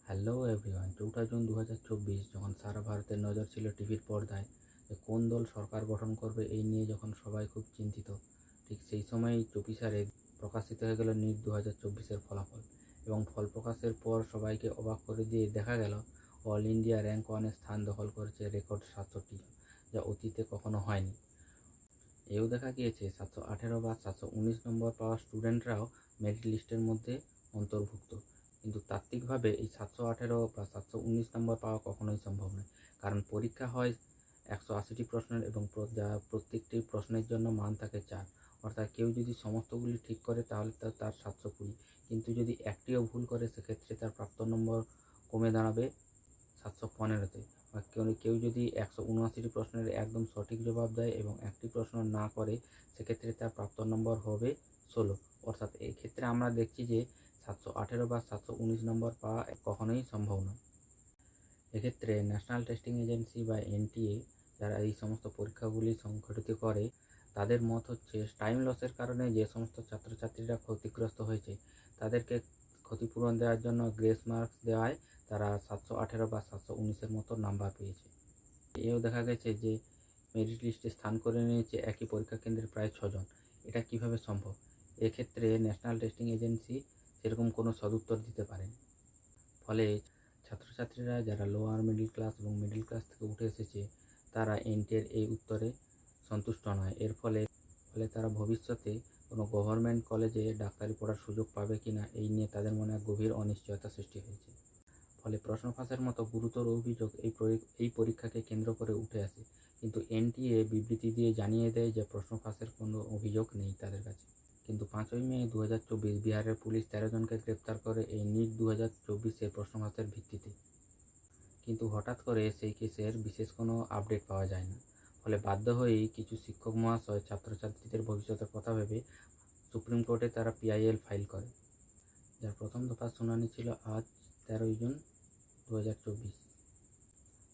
Hello everyone, 4 June 2024 যখন সারা ভারতের নজর ছিল টিভির পর্দায় যে কোন দল সরকার গঠন করবে এই নিয়ে যখন সবাই খুব চিন্তিত, ঠিক সেই সময়ই চব্বিশারে প্রকাশিত হয়ে গেল নিট 2024-এর ফলাফল। এবং ফল প্রকাশের পর সবাইকে অবাক করে দিয়ে দেখা গেল অল ইন্ডিয়া র্যাঙ্ক ওয়ানের স্থান দখল করেছে রেকর্ড 67 জন, যা অতীতে কখনো হয়নি। এও দেখা গিয়েছে 718 বা 719 নম্বর পাওয়া স্টুডেন্টরাও মেরিট লিস্টের মধ্যে অন্তর্ভুক্ত। কিন্তু তাত্ত্বিকভাবে এই 718 বা 719 নম্বর পাওয়া কখনোই সম্ভব নয়, কারণ পরীক্ষা হয় 180টি প্রশ্নের এবং যা প্রত্যেকটি প্রশ্নের জন্য মান থাকে 4। অর্থাৎ কেউ যদি সমস্তগুলি ঠিক করে তাহলে তার 720, কিন্তু যদি একটিও ভুল করে সেক্ষেত্রে তার প্রাপ্ত নম্বর কমে দাঁড়াবে 715-তে। বা কেউ যদি 179টি প্রশ্নের একদম সঠিক জবাব দেয় এবং একটি প্রশ্ন না করে সেক্ষেত্রে তার প্রাপ্ত নম্বর হবে 16। অর্থাৎ এক্ষেত্রে আমরা দেখছি যে 718 বা 719 নম্বর পাওয়া কখনোই সম্ভব নয়। এক্ষেত্রে ন্যাশনাল টেস্টিং এজেন্সি বা এনটিএ, যারা এই সমস্ত পরীক্ষাগুলি সংগঠিত করে, তাদের মত হচ্ছে টাইম লসের কারণে যে সমস্ত ছাত্রছাত্রীরা ক্ষতিগ্রস্ত হয়েছে তাদেরকে ক্ষতিপূরণ দেওয়ার জন্য গ্রেস মার্কস দেওয়ায় তারা 718 বা 719-এর মতো নাম্বার পেয়েছে। এও দেখা গেছে যে মেরিট লিস্টে স্থান করে নিয়েছে একই পরীক্ষা কেন্দ্রে প্রায় 6 জন। এটা কিভাবে সম্ভব? এক্ষেত্রে ন্যাশনাল টেস্টিং এজেন্সি সেরকম কোনো সদুত্তর দিতে পারেন। ফলে ছাত্রছাত্রীরা যারা লোয়ার মিডল ক্লাস এবং মিডল ক্লাস থেকে উঠে এসেছে তারা এনটিএর এই উত্তরে সন্তুষ্ট নয়। এর ফলে তারা ভবিষ্যতে কোনো গভর্নমেন্ট কলেজে ডাক্তারি পড়ার সুযোগ পাবে কিনা এই নিয়ে তাদের মনে এক গভীর অনিশ্চয়তা সৃষ্টি হয়েছে। ফলে প্রশ্ন ফাঁসের মতো গুরুতর অভিযোগ এই পরীক্ষাকে কেন্দ্র করে উঠে আসে, কিন্তু এনটিএ বিবৃতি দিয়ে জানিয়ে দেয় যে প্রশ্ন ফাঁসের কোনো অভিযোগ নেই তাদের কাছে। কিন্তু 5ই মে 2024 বিহারের পুলিশ 13 জনকে গ্রেপ্তার করে এই নিট 2024-এর প্রশ্ন ফাঁসের ভিত্তিতে। কিন্তু হঠাৎ করে সেই কেসের বিশেষ কোনো আপডেট পাওয়া যায় না। ফলে বাধ্য হয়েই কিছু শিক্ষক মহাশয় ছাত্রছাত্রীদের ভবিষ্যতের কথা ভেবে সুপ্রিম কোর্টে তারা পিআইএল ফাইল করে, যার প্রথম দফার শুনানি ছিল আজ 13 জুন 2024।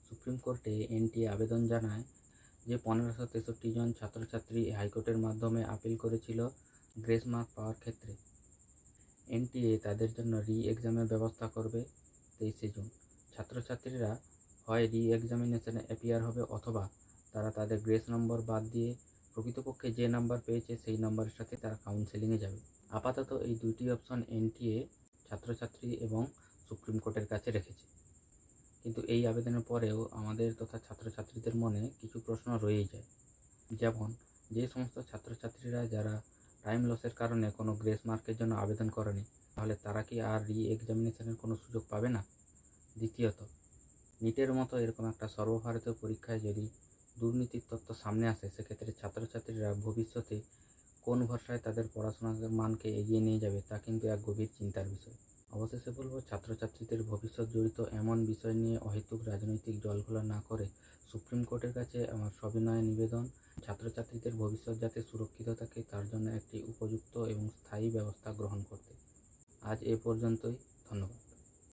সুপ্রিম কোর্টে এনটিএ আবেদন জানায় যে 1563 জন ছাত্রছাত্রী হাইকোর্টের মাধ্যমে আপিল করেছিল গ্রেস মার্ক পাওয়ার ক্ষেত্রে। এনটিএ তাদের জন্য এক্সামের ব্যবস্থা করবে 23 জুন। ছাত্রছাত্রীরা হয় এক্সামিনেশনে অ্যাপিয়ার হবে অথবা তারা তাদের গ্রেস নম্বর বাদ দিয়ে প্রকৃতপক্ষে যে নাম্বার পেয়েছে সেই নাম্বারের সাথে তারা কাউন্সেলিংয়ে যাবে। আপাতত এই দুইটি অপশন এনটিএ ছাত্রছাত্রী এবং সুপ্রিম কোর্টের কাছে রেখেছে। কিন্তু এই আবেদনের পরেও আমাদের তথা ছাত্রছাত্রীদের মনে কিছু প্রশ্ন রয়েই যায়। যেমন, যে সমস্ত ছাত্রছাত্রীরা যারা টাইম লসের কারণে কোনো গ্রেস মার্কের জন্য আবেদন করেনি, তাহলে তারা কি আর এক্সামিনেশনের কোনো সুযোগ পাবে না? দ্বিতীয়ত, নিটের মতো এরকম একটা সর্বভারতীয় পরীক্ষায় যদি দুর্নীতির তথ্য সামনে আসে সেক্ষেত্রে ছাত্রছাত্রীরা ভবিষ্যতে কোন ভরসায় তাদের পড়াশোনার মানকে এগিয়ে নিয়ে যাবে তা কিন্তু এক গভীর চিন্তার বিষয়। অবশেষে বলবো, ছাত্রছাত্রীদের ভবিষ্যৎ জড়িত এমন বিষয় নিয়ে অহেতুক রাজনৈতিক জলঘোলা না করে সুপ্রিম কোর্টের কাছে আমার সবিনয় নিবেদন, ছাত্রছাত্রীদের ভবিষ্যৎ যাতে সুরক্ষিত থাকে তার জন্য একটি উপযুক্ত এবং স্থায়ী ব্যবস্থা গ্রহণ করতে। আজ এ পর্যন্তই। ধন্যবাদ।